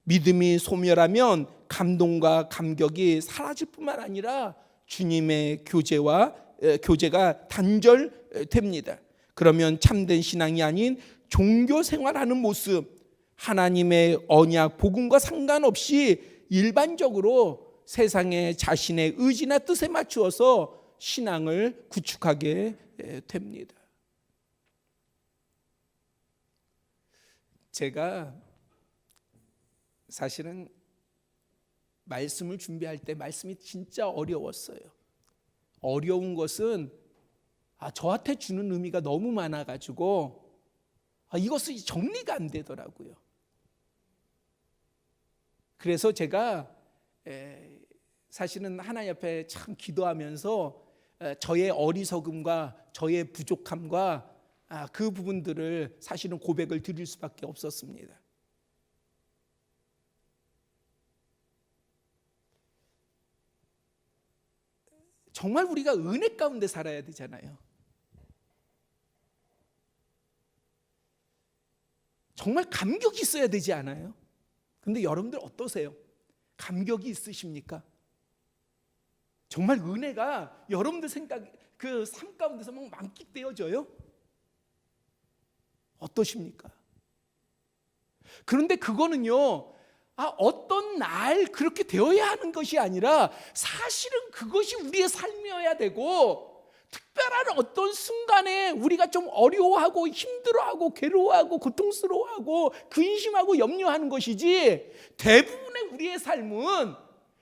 믿음이 소멸하면 감동과 감격이 사라질 뿐만 아니라 주님의 교제가 단절됩니다. 그러면 참된 신앙이 아닌 종교 생활하는 모습, 하나님의 언약, 복음과 상관없이 일반적으로 세상의 자신의 의지나 뜻에 맞추어서 신앙을 구축하게 됩니다. 제가 사실은 말씀을 준비할 때 말씀이 진짜 어려웠어요. 어려운 것은 저한테 주는 의미가 너무 많아가지고 이것이 정리가 안 되더라고요. 그래서 제가 사실은 하나님 앞에 참 기도하면서 저의 어리석음과 저의 부족함과 그 부분들을 사실은 고백을 드릴 수밖에 없었습니다. 정말 우리가 은혜 가운데 살아야 되잖아요. 정말 감격이 있어야 되지 않아요? 근데 여러분들 어떠세요? 감격이 있으십니까? 정말 은혜가 여러분들 생각 그 삶 가운데서 막 만끽되어져요? 어떠십니까? 그런데 그거는요, 어떤 날 그렇게 되어야 하는 것이 아니라 사실은 그것이 우리의 삶이어야 되고, 특별한 어떤 순간에 우리가 좀 어려워하고 힘들어하고 괴로워하고 고통스러워하고 근심하고 염려하는 것이지, 대부분의 우리의 삶은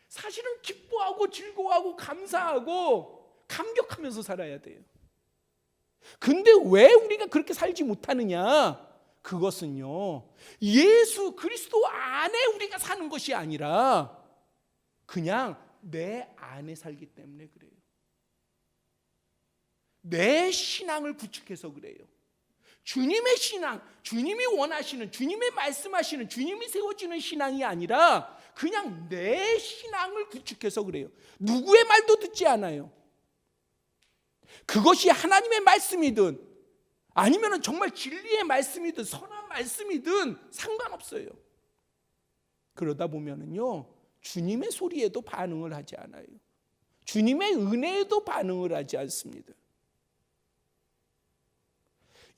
사실은 기뻐하고 즐거워하고 감사하고 감격하면서 살아야 돼요. 근데 왜 우리가 그렇게 살지 못하느냐? 그것은요, 예수 그리스도 안에 우리가 사는 것이 아니라 그냥 내 안에 살기 때문에 그래요. 내 신앙을 구축해서 그래요. 주님의 신앙, 주님이 원하시는, 주님이 말씀하시는, 주님이 세워지는 신앙이 아니라 그냥 내 신앙을 구축해서 그래요. 누구의 말도 듣지 않아요. 그것이 하나님의 말씀이든 아니면 정말 진리의 말씀이든 선한 말씀이든 상관없어요. 그러다 보면은요, 주님의 소리에도 반응을 하지 않아요. 주님의 은혜에도 반응을 하지 않습니다.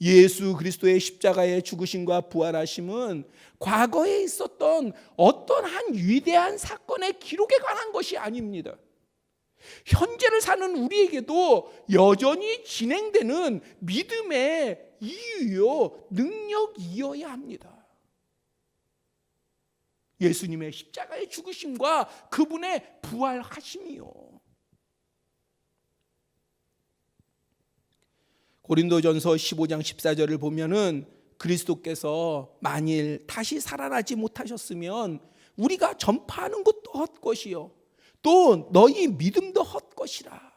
예수 그리스도의 십자가의 죽으심과 부활하심은 과거에 있었던 어떤 한 위대한 사건의 기록에 관한 것이 아닙니다. 현재를 사는 우리에게도 여전히 진행되는 믿음의 이유요, 능력이어야 합니다. 예수님의 십자가의 죽으심과 그분의 부활하심이요. 고린도전서 15장 14절을 보면은 그리스도께서 만일 다시 살아나지 못하셨으면 우리가 전파하는 것도 헛것이요, 또 너희 믿음도 헛것이라.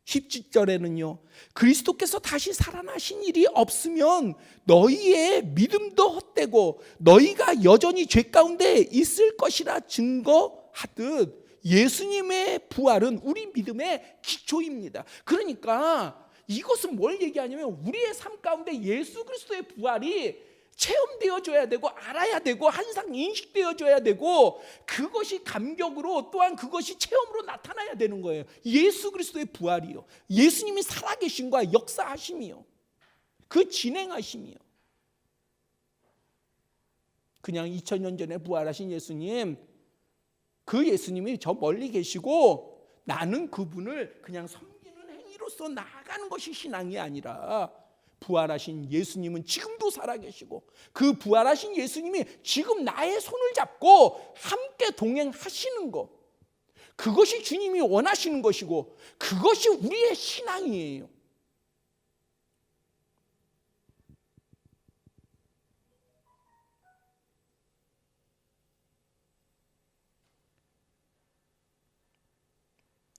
17절에는요, 그리스도께서 다시 살아나신 일이 없으면 너희의 믿음도 헛되고 너희가 여전히 죄 가운데 있을 것이라 증거하듯 예수님의 부활은 우리 믿음의 기초입니다. 그러니까 이것은 뭘 얘기하냐면 우리의 삶 가운데 예수 그리스도의 부활이 체험되어져야 되고 알아야 되고 항상 인식되어져야 되고, 그것이 감격으로 또한 그것이 체험으로 나타나야 되는 거예요. 예수 그리스도의 부활이요, 예수님이 살아계심과 역사하심이요, 그 진행하심이요. 그냥 2000년 전에 부활하신 예수님, 그 예수님이 저 멀리 계시고 나는 그분을 그냥 섬기는 행위로서 나아가는 것이 신앙이 아니라, 부활하신 예수님은 지금도 살아계시고 그 부활하신 예수님이 지금 나의 손을 잡고 함께 동행하시는 것, 그것이 주님이 원하시는 것이고 그것이 우리의 신앙이에요.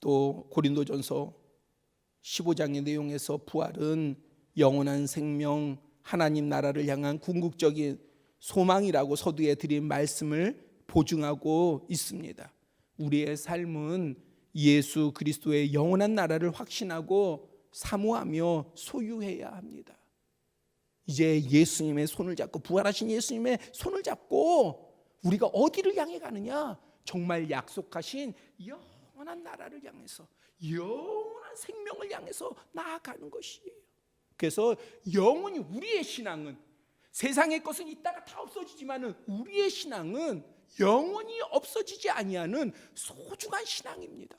또 고린도전서 15장의 내용에서 부활은 영원한 생명, 하나님 나라를 향한 궁극적인 소망이라고 서두에 드린 말씀을 보증하고 있습니다. 우리의 삶은 예수 그리스도의 영원한 나라를 확신하고 사모하며 소유해야 합니다. 이제 예수님의 손을 잡고, 부활하신 예수님의 손을 잡고 우리가 어디를 향해 가느냐? 정말 약속하신 영원한 나라를 향해서, 영원한 생명을 향해서 나아가는 것이에요. 그래서 영원히 우리의 신앙은, 세상의 것은 이따가 다 없어지지만은 우리의 신앙은 영원히 없어지지 아니하는 소중한 신앙입니다.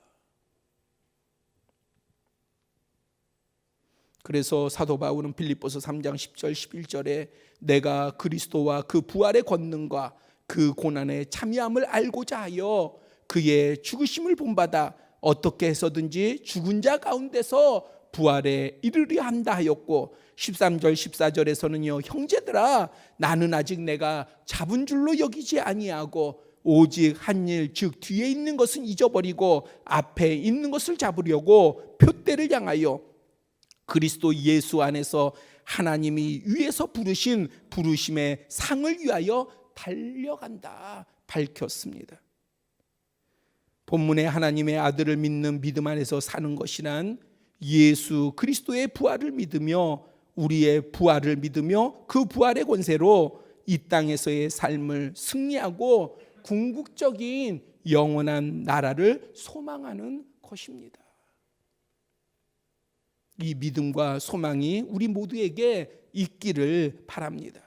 그래서 사도 바울은 빌립보서 3장 10절 11절에 내가 그리스도와 그 부활의 권능과 그 고난의 참여함을 알고자 하여 그의 죽으심을 본받아 어떻게 해서든지 죽은 자 가운데서 부활에 이르려 한다 하였고, 13절 14절에서는요, 형제들아 나는 아직 내가 잡은 줄로 여기지 아니하고 오직 한 일 즉 뒤에 있는 것은 잊어버리고 앞에 있는 것을 잡으려고 표대를 향하여 그리스도 예수 안에서 하나님이 위에서 부르신 부르심의 상을 위하여 달려간다 밝혔습니다. 본문에 하나님의 아들을 믿는 믿음 안에서 사는 것이란 예수 그리스도의 부활을 믿으며 우리의 부활을 믿으며 그 부활의 권세로 이 땅에서의 삶을 승리하고 궁극적인 영원한 나라를 소망하는 것입니다. 이 믿음과 소망이 우리 모두에게 있기를 바랍니다.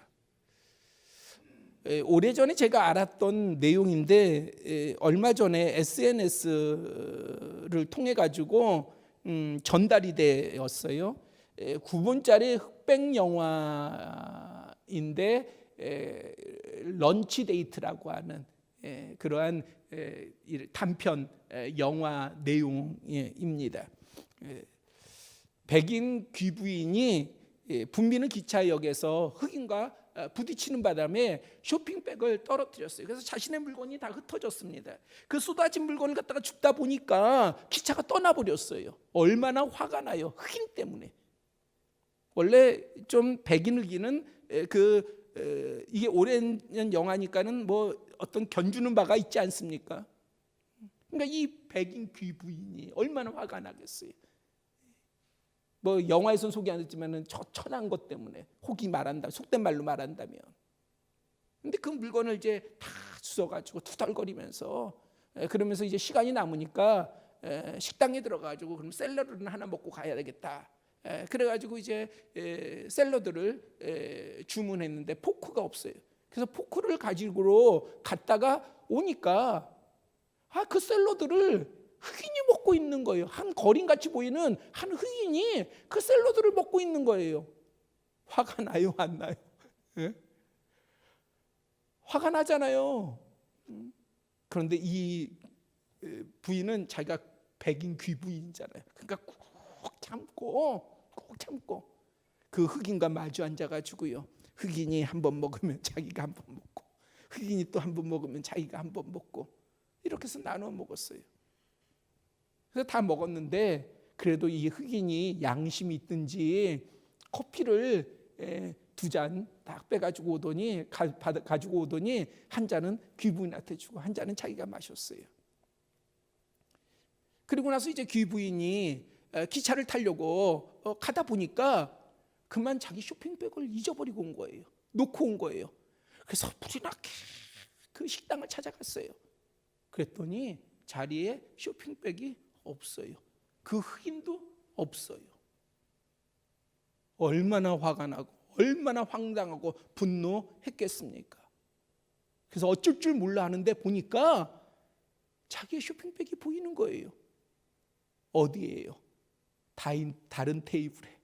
오래전에 제가 알았던 내용인데 얼마 전에 SNS를 통해 가지고 전달이 되었어요. 9분짜리 흑백 영화인데 런치 데이트라고 하는 그러한 단편 영화 내용입니다. 백인 귀부인이 붐비는 기차역에서 흑인과 부딪히는 바람에 쇼핑백을 떨어뜨렸어요. 그래서 자신의 물건이 다 흩어졌습니다. 그 쏟아진 물건을 갖다가 줍다 보니까 기차가 떠나버렸어요. 얼마나 화가 나요. 흑인 때문에. 원래 좀 백인 흑인은 이게 오랜 영화니까는 뭐 어떤 견주는 바가 있지 않습니까? 그러니까 이 백인 귀부인이 얼마나 화가 나겠어요. 뭐 영화에서는 소개 안 했지만은 저 천한 것 때문에 혹이 말한다, 속된 말로 말한다면. 근데 그 물건을 이제 다 주워가지고 투덜거리면서 그러면서 이제 시간이 남으니까 식당에 들어가지고 그럼 샐러드는 하나 먹고 가야 되겠다. 그래가지고 이제 샐러드를 주문했는데 포크가 없어요. 그래서 포크를 가지고 갔다가 오니까 그 샐러드를 흑인이 먹고 있는 거예요. 한 거린같이 보이는 한 흑인이 그 샐러드를 먹고 있는 거예요. 화가 나요, 안 나요? 네? 화가 나잖아요. 그런데 이 부인은 자기가 백인 귀부인이잖아요. 그러니까 꼭 참고 그 흑인과 마주 앉아가지고요. 흑인이 한 번 먹으면 자기가 한 번 먹고, 흑인이 또 한 번 먹으면 자기가 한 번 먹고, 이렇게 해서 나눠 먹었어요. 그래서 다 먹었는데 그래도 이 흑인이 양심이 있든지 커피를 2잔 딱 빼가지고 오더니 가지고 오더니 한 잔은 귀부인한테 주고 한 잔은 자기가 마셨어요. 그리고 나서 이제 귀부인이 기차를 타려고 가다 보니까 그만 자기 쇼핑백을 잊어버리고 온 거예요. 놓고 온 거예요. 그래서 불이 나게 그 식당을 찾아갔어요. 그랬더니 자리에 쇼핑백이 없어요. 그 흑인도 없어요. 얼마나 화가 나고 얼마나 황당하고 분노했겠습니까? 그래서 어쩔 줄 몰라 하는데 보니까 자기의 쇼핑백이 보이는 거예요. 어디예요? 다른 테이블에.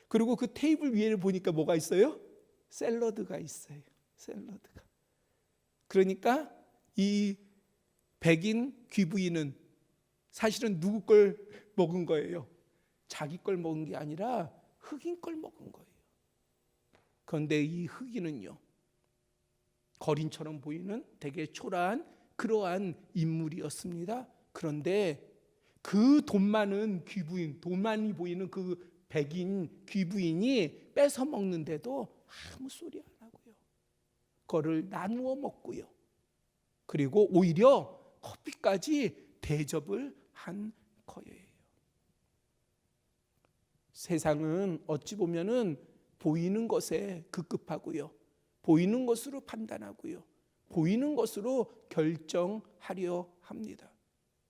그리고 그 테이블 위에 보니까 뭐가 있어요? 샐러드가 있어요. 샐러드가. 그러니까 이 백인 귀부인은 사실은 누구 걸 먹은 거예요? 자기 걸 먹은 게 아니라 흑인 걸 먹은 거예요. 그런데 이 흑인은요, 거린처럼 보이는 되게 초라한 그러한 인물이었습니다. 그런데 그 돈 많은 귀부인, 돈 많이 보이는 그 백인 귀부인이 뺏어 먹는데도 아무 소리 안 하고요. 그거를 나누어 먹고요. 그리고 오히려 커피까지 대접을 한 거예요. 세상은 어찌 보면은 보이는 것에 급급하고요. 보이는 것으로 판단하고요. 보이는 것으로 결정하려 합니다.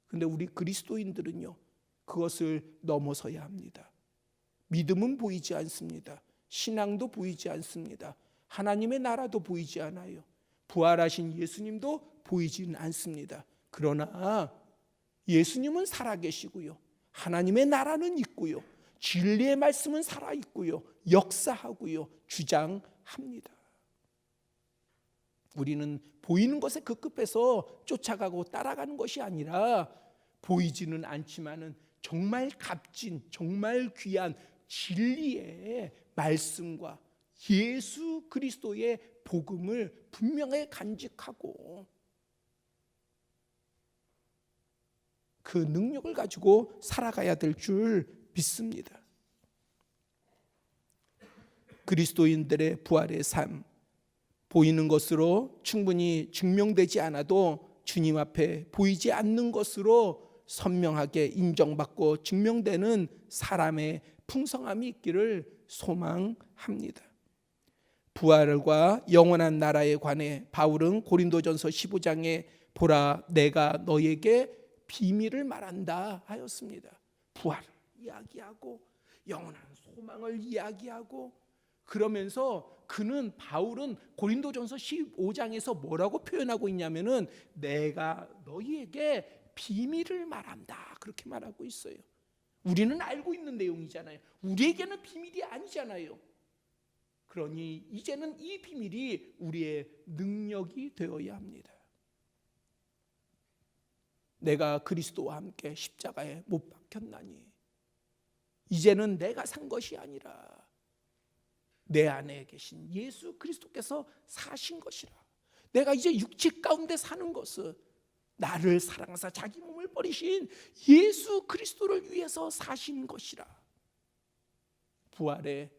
그런데 우리 그리스도인들은요, 그것을 넘어서야 합니다. 믿음은 보이지 않습니다. 신앙도 보이지 않습니다. 하나님의 나라도 보이지 않아요. 부활하신 예수님도 보이지는 않습니다. 그러나 예수님은 살아계시고요. 하나님의 나라는 있고요. 진리의 말씀은 살아있고요. 역사하고요. 주장합니다. 우리는 보이는 것에 급급해서 쫓아가고 따라가는 것이 아니라 보이지는 않지만은 정말 값진, 정말 귀한 진리의 말씀과 예수 그리스도의 복음을 분명히 간직하고 그 능력을 가지고 살아가야 될 줄 믿습니다. 그리스도인들의 부활의 삶, 보이는 것으로 충분히 증명되지 않아도 주님 앞에 보이지 않는 것으로 선명하게 인정받고 증명되는 사람의 풍성함이 있기를 소망합니다. 부활과 영원한 나라에 관해 바울은 고린도전서 15장에 보라 내가 너에게 비밀을 말한다 하였습니다. 부활을 이야기하고 영원한 소망을 이야기하고 그러면서 바울은 고린도전서 15장에서 뭐라고 표현하고 있냐면은 내가 너희에게 비밀을 말한다 그렇게 말하고 있어요. 우리는 알고 있는 내용이잖아요. 우리에게는 비밀이 아니잖아요. 그러니 이제는 이 비밀이 우리의 능력이 되어야 합니다. 내가 그리스도와 함께 십자가에 못 박혔나니 이제는 내가 산 것이 아니라 내 안에 계신 예수 그리스도께서 사신 것이라. 내가 이제 육체 가운데 사는 것은 나를 사랑하사 자기 몸을 버리신 예수 그리스도를 위해서 사신 것이라. 부활의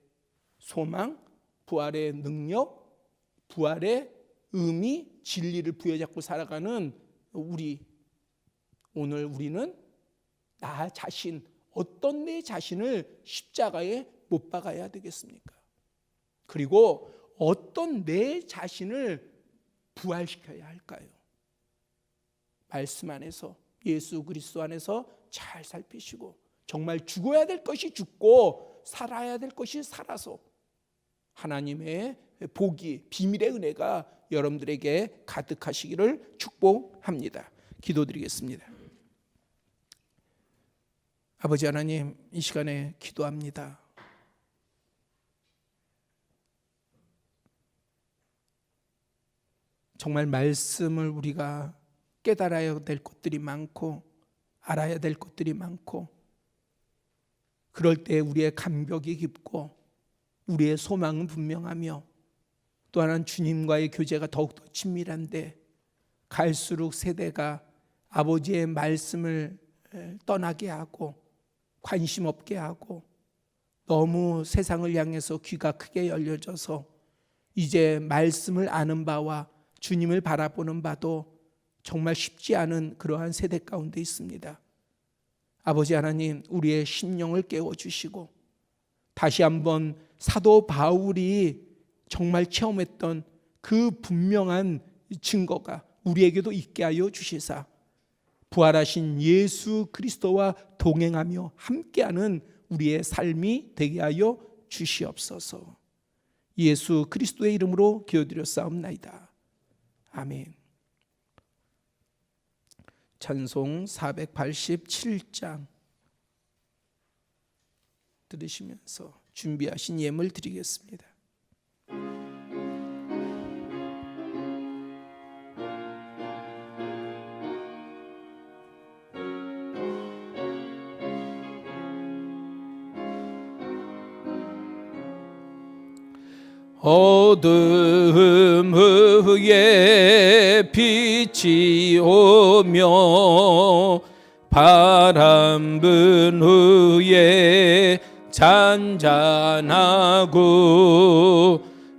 소망, 부활의 능력, 부활의 의미, 진리를 부여잡고 살아가는 오늘 우리는 나 자신, 어떤 내 자신을 십자가에 못 박아야 되겠습니까? 그리고 어떤 내 자신을 부활시켜야 할까요? 말씀 안에서, 예수 그리스도 안에서 잘 살피시고 정말 죽어야 될 것이 죽고 살아야 될 것이 살아서 하나님의 복이, 비밀의 은혜가 여러분들에게 가득하시기를 축복합니다. 기도드리겠습니다. 아버지 하나님, 이 시간에 기도합니다. 정말 말씀을 우리가 깨달아야 될 것들이 많고 알아야 될 것들이 많고 그럴 때 우리의 감격이 깊고 우리의 소망은 분명하며 또 하나는 주님과의 교제가 더욱더 친밀한데 갈수록 세대가 아버지의 말씀을 떠나게 하고 관심 없게 하고 너무 세상을 향해서 귀가 크게 열려져서 이제 말씀을 아는 바와 주님을 바라보는 바도 정말 쉽지 않은 그러한 세대 가운데 있습니다. 아버지 하나님, 우리의 심령을 깨워주시고 다시 한번 사도 바울이 정말 체험했던 그 분명한 증거가 우리에게도 있게 하여 주시사 부활하신 예수 그리스도와 동행하며 함께하는 우리의 삶이 되게 하여 주시옵소서. 예수 그리스도의 이름으로 기도드렸사옵나이다. 아멘. 찬송 487장 들으시면서 준비하신 예물 드리겠습니다. 어둠 후에 빛이 오며 바람 분 후에 잔잔하고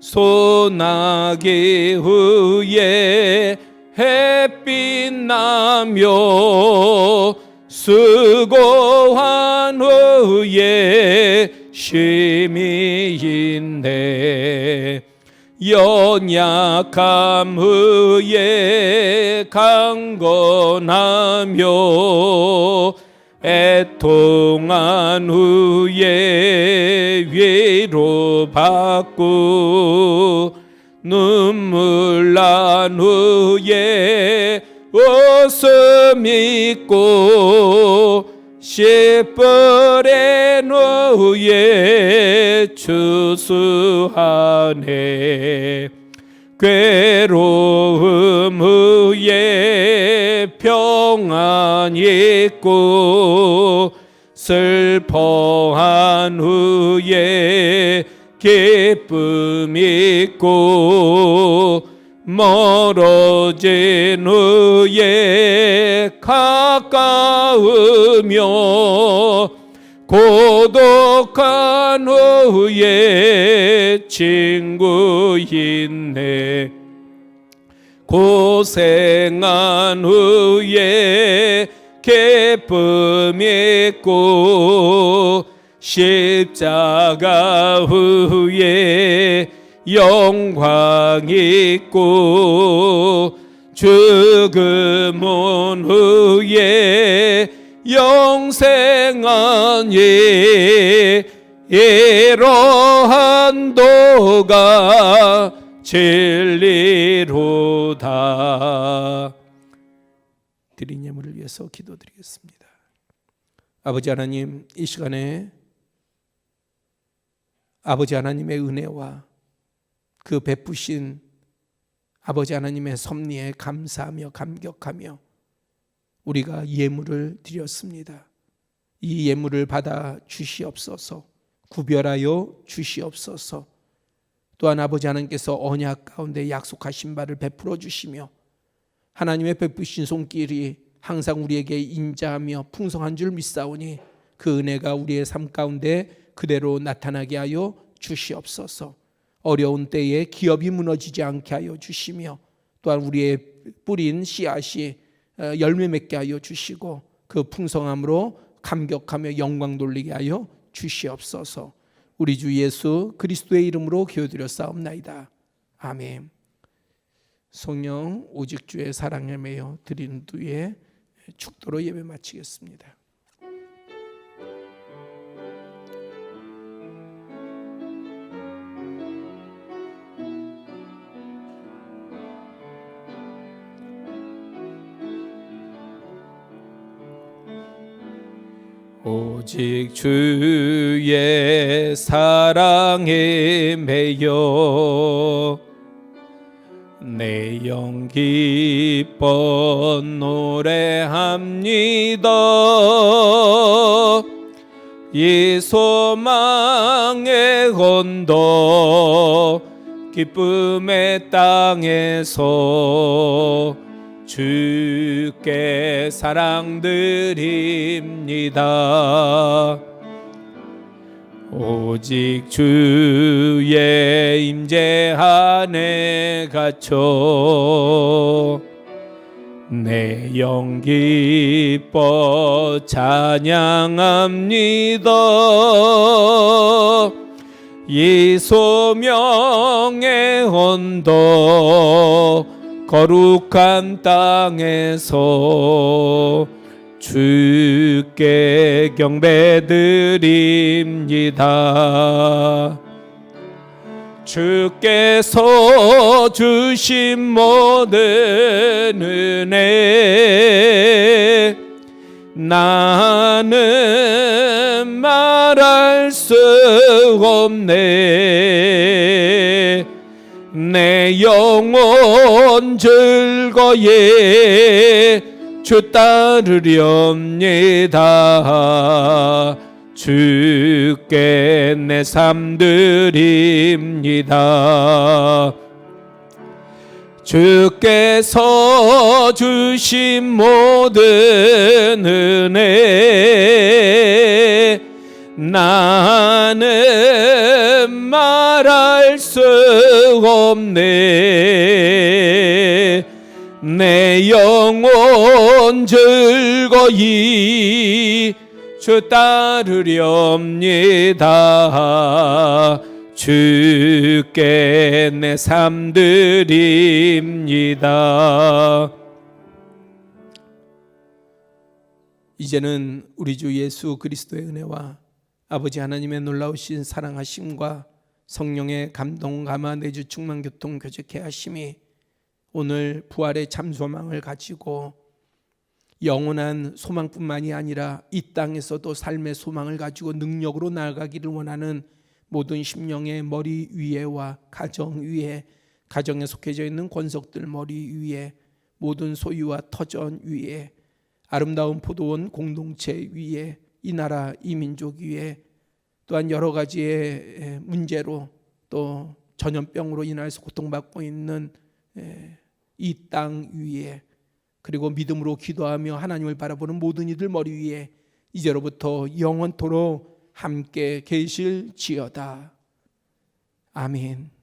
소나기 후에 햇빛 나며 수고한 후에 쉼이 있네. 연약함 후에 강건하며 애통한 후에 위로받고 눈물 난 후에 웃음 있고 십벌의 후에 추수하네. 괴로움 후에 평안 있고 슬퍼한 후에 기쁨 있고 멀어진 후에 가까우며 고독한 후에 친구 있네. 고생한 후에 기쁨 있고 십자가 후에 영광 있고 죽음은 후에 영생하니 이러한 도가 진리로다. 드린 예물을 위해서 기도드리겠습니다. 아버지 하나님, 이 시간에 아버지 하나님의 은혜와 그 베푸신 아버지 하나님의 섭리에 감사하며 감격하며 우리가 예물을 드렸습니다. 이 예물을 받아 주시옵소서. 구별하여 주시옵소서. 또한 아버지 하나님께서 언약 가운데 약속하신 바를 베풀어 주시며 하나님의 베푸신 손길이 항상 우리에게 인자하며 풍성한 줄 믿사오니 그 은혜가 우리의 삶 가운데 그대로 나타나게 하여 주시옵소서. 어려운 때에 기업이 무너지지 않게 하여 주시며 또한 우리의 뿌린 씨앗이 열매 맺게 하여 주시고 그 풍성함으로 감격하며 영광 돌리게 하여 주시옵소서. 우리 주 예수 그리스도의 이름으로 기도드렸사옵나이다. 아멘. 성령 오직 주의 사랑에 매여 드린 뒤에 축도로 예배 마치겠습니다. 오직 주의 사랑에 매여 내 영 기뻐 노래합니다. 이 소망의 언덕 기쁨의 땅에서 주께 사랑드립니다. 오직 주의 임재 안에 갇혀 내 영 기뻐 찬양합니다. 이 소명의 언덕 거룩한 땅에서 주께 경배드립니다. 주께서 주신 모든 은혜 나는 말할 수 없네. 내 영혼 즐거이 주 따르렵니다. 주께 내 삶 드립니다. 주께서 주신 모든 은혜 나는 말할 수 없네. 내 영혼 즐거이 주 따르렵니다. 주께 내 삶 드립니다. 이제는 우리 주 예수 그리스도의 은혜와 아버지 하나님의 놀라우신 사랑하심과 성령의 감동, 감화, 내주 충만, 교통, 교제케 하심이 오늘 부활의 참 소망을 가지고 영원한 소망뿐만이 아니라 이 땅에서도 삶의 소망을 가지고 능력으로 나아가기를 원하는 모든 심령의 머리 위에와 가정 위에, 가정에 속해져 있는 권속들 머리 위에, 모든 소유와 터전 위에, 아름다운 포도원 공동체 위에, 이 나라 이 민족 위에, 또한 여러 가지의 문제로 또 전염병으로 인해서 고통받고 있는 이 땅 위에, 그리고 믿음으로 기도하며 하나님을 바라보는 모든 이들 머리 위에 이제로부터 영원토록 함께 계실지어다. 아멘.